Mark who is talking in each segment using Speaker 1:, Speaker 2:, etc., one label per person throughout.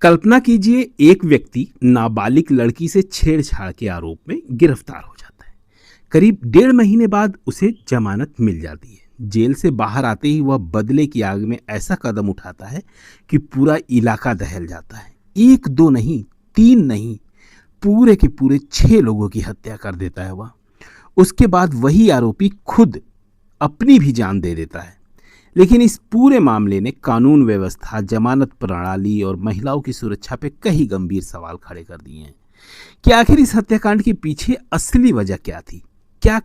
Speaker 1: कल्पना कीजिए, एक व्यक्ति नाबालिग लड़की से छेड़छाड़ के आरोप में गिरफ्तार हो जाता है। करीब 1.5 महीने बाद उसे जमानत मिल जाती है। जेल से बाहर आते ही वह बदले की आग में ऐसा कदम उठाता है कि पूरा इलाका दहल जाता है। 1 2 नहीं, 3 नहीं, पूरे के पूरे 6 लोगों की हत्या कर देता है वह। उसके बाद वही आरोपी खुद अपनी भी जान दे देता है। लेकिन इस पूरे मामले ने कानून व्यवस्था, जमानत प्रणाली और महिलाओं की सुरक्षा पर कई गंभीर सवाल खड़े कर दिए हैं कि आखिर इस हत्याकांड के पीछे असली वजह क्या थी। क्या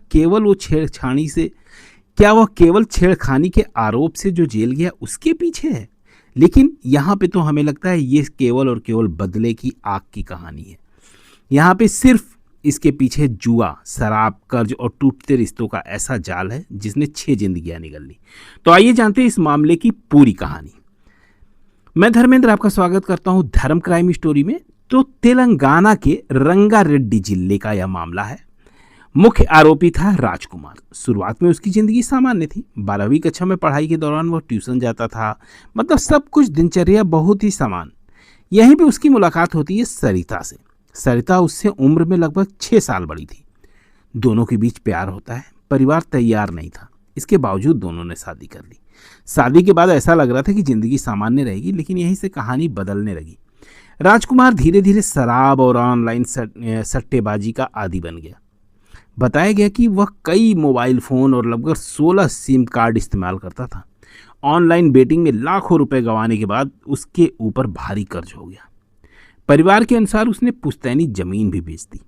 Speaker 1: वह केवल छेड़खानी के आरोप से जो जेल गया उसके पीछे है? लेकिन यहाँ पे तो हमें लगता है ये केवल और केवल बदले की आग की कहानी है। यहाँ पे सिर्फ इसके पीछे जुआ, शराब, कर्ज और टूटते रिश्तों का ऐसा जाल है जिसने 6 जिंदगियां निगल ली। तो आइए जानते हैं इस मामले की पूरी कहानी। मैं धर्मेंद्र आपका स्वागत करता हूं धर्म क्राइम स्टोरी में। तो तेलंगाना के रंगारेड्डी जिले का यह मामला है। मुख्य आरोपी था राजकुमार। शुरुआत में उसकी जिंदगी सामान्य थी। 12वीं कक्षा में पढ़ाई के दौरान वह ट्यूशन जाता था। मतलब सब कुछ दिनचर्या बहुत ही सामान्य। यहीं पे उसकी मुलाकात होती है सरिता से। सरिता उससे उम्र में लगभग 6 साल बड़ी थी। दोनों के बीच प्यार होता है। परिवार तैयार नहीं था, इसके बावजूद दोनों ने शादी कर ली। शादी के बाद ऐसा लग रहा था कि जिंदगी सामान्य रहेगी, लेकिन यहीं से कहानी बदलने लगी। राजकुमार धीरे धीरे शराब और ऑनलाइन सट्टेबाजी का आदी बन गया। बताया गया कि वह कई मोबाइल फ़ोन और लगभग 16 सिम कार्ड इस्तेमाल करता था। ऑनलाइन बेटिंग में लाखों रुपए गंवाने के बाद उसके ऊपर भारी कर्ज हो गया। परिवार के अनुसार उसने पुश्तैनी जमीन भी बेच दी।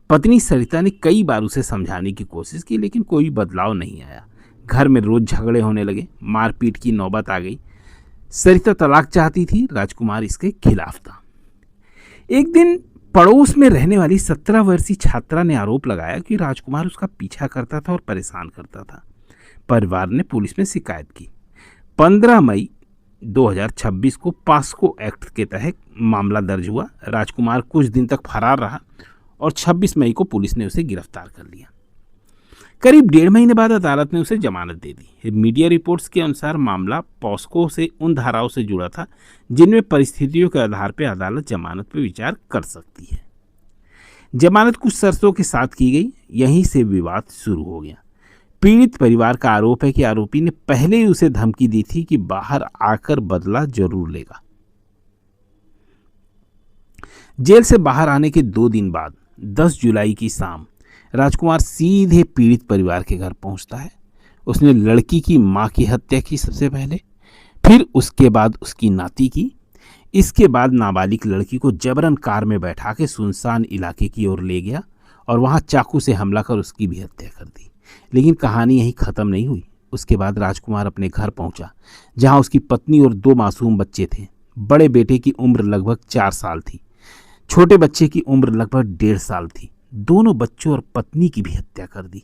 Speaker 1: पत्नी सरिता ने कई बार उसे समझाने की कोशिश की, लेकिन कोई बदलाव नहीं आया। घर में रोज झगड़े होने लगे, मारपीट की नौबत आ गई। सरिता तलाक चाहती थी, राजकुमार इसके खिलाफ था। एक दिन पड़ोस में रहने वाली 17 वर्षीय छात्रा ने आरोप लगाया कि राजकुमार उसका पीछा करता था और परेशान करता था। परिवार ने पुलिस में शिकायत की। 15 मई 2026 को पास्को एक्ट के तहत मामला दर्ज हुआ। राजकुमार कुछ दिन तक फरार रहा और 26 मई को पुलिस ने उसे गिरफ्तार कर लिया। करीब 1.5 महीने बाद अदालत ने उसे जमानत दे दी। मीडिया रिपोर्ट्स के अनुसार मामला पॉस्को से उन धाराओं से जुड़ा था जिनमें परिस्थितियों के आधार पर अदालत जमानत पर विचार कर सकती है। जमानत कुछ शर्तों के साथ की गई। यहीं से विवाद शुरू हो गया। पीड़ित परिवार का आरोप है कि आरोपी ने पहले ही उसे धमकी दी थी कि बाहर आकर बदला जरूर लेगा। जेल से बाहर आने के 2 दिन बाद 10 जुलाई की शाम राजकुमार सीधे पीड़ित परिवार के घर पहुंचता है। उसने लड़की की मां की हत्या की सबसे पहले, फिर उसके बाद उसकी नाती की। इसके बाद नाबालिग लड़की को जबरन कार में बैठा के सुनसान इलाके की ओर ले गया और वहां चाकू से हमला कर उसकी भी हत्या कर दी। लेकिन कहानी यहीं ख़त्म नहीं हुई। उसके बाद राजकुमार अपने घर पहुंचा, जहां उसकी पत्नी और 2 मासूम बच्चे थे। बड़े बेटे की उम्र लगभग 4 साल थी। छोटे बच्चे की उम्र लगभग 1.5 साल थी। दोनों बच्चों और पत्नी की भी हत्या कर दी।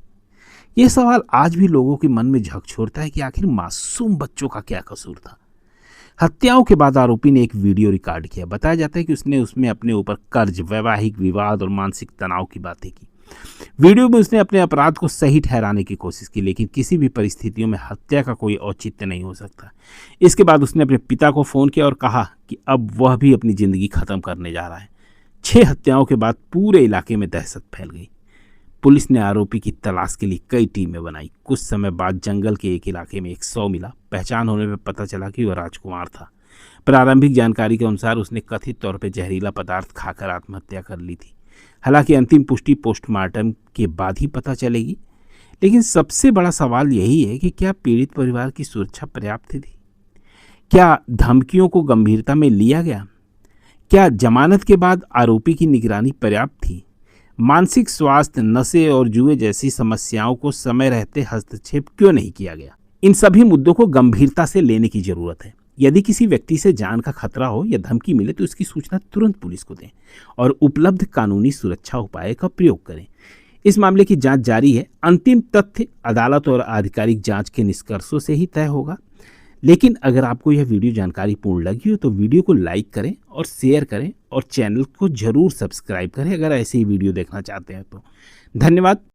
Speaker 1: ये सवाल आज भी लोगों के मन में झकझोरता है कि आखिर मासूम बच्चों का क्या कसूर था। हत्याओं के बाद आरोपी ने एक वीडियो रिकॉर्ड किया। बताया जाता है कि उसने उसमें अपने ऊपर कर्ज, वैवाहिक विवाद और मानसिक तनाव की बातें की। वीडियो में उसने अपने अपराध को सही ठहराने की कोशिश की, लेकिन किसी भी परिस्थितियों में हत्या का कोई औचित्य नहीं हो सकता। इसके बाद उसने अपने पिता को फ़ोन किया और कहा कि अब वह भी अपनी ज़िंदगी ख़त्म करने जा रहा है। 6 हत्याओं के बाद पूरे इलाके में दहशत फैल गई। पुलिस ने आरोपी की तलाश के लिए कई टीमें बनाई। कुछ समय बाद जंगल के एक इलाके में एक शव मिला। पहचान होने पर पता चला कि वह राजकुमार था। प्रारंभिक जानकारी के अनुसार उसने कथित तौर पर जहरीला पदार्थ खाकर आत्महत्या कर ली थी। हालांकि अंतिम पुष्टि पोस्टमार्टम के बाद ही पता चलेगी। लेकिन सबसे बड़ा सवाल यही है कि क्या पीड़ित परिवार की सुरक्षा पर्याप्त थी? क्या धमकियों को गंभीरता में लिया गया? क्या जमानत के बाद आरोपी की निगरानी पर्याप्त थी? मानसिक स्वास्थ्य, नशे और जुए जैसी समस्याओं को समय रहते हस्तक्षेप क्यों नहीं किया गया? इन सभी मुद्दों को गंभीरता से लेने की जरूरत है। यदि किसी व्यक्ति से जान का खतरा हो या धमकी मिले तो इसकी सूचना तुरंत पुलिस को दें और उपलब्ध कानूनी सुरक्षा उपाय का प्रयोग करें। इस मामले की जांच जारी है। अंतिम तथ्य अदालत और आधिकारिक जांच के निष्कर्षों से ही तय होगा। लेकिन अगर आपको यह वीडियो जानकारीपूर्ण लगी हो तो वीडियो को लाइक करें और शेयर करें और चैनल को जरूर सब्सक्राइब करें अगर ऐसे ही वीडियो देखना चाहते हैं तो। धन्यवाद।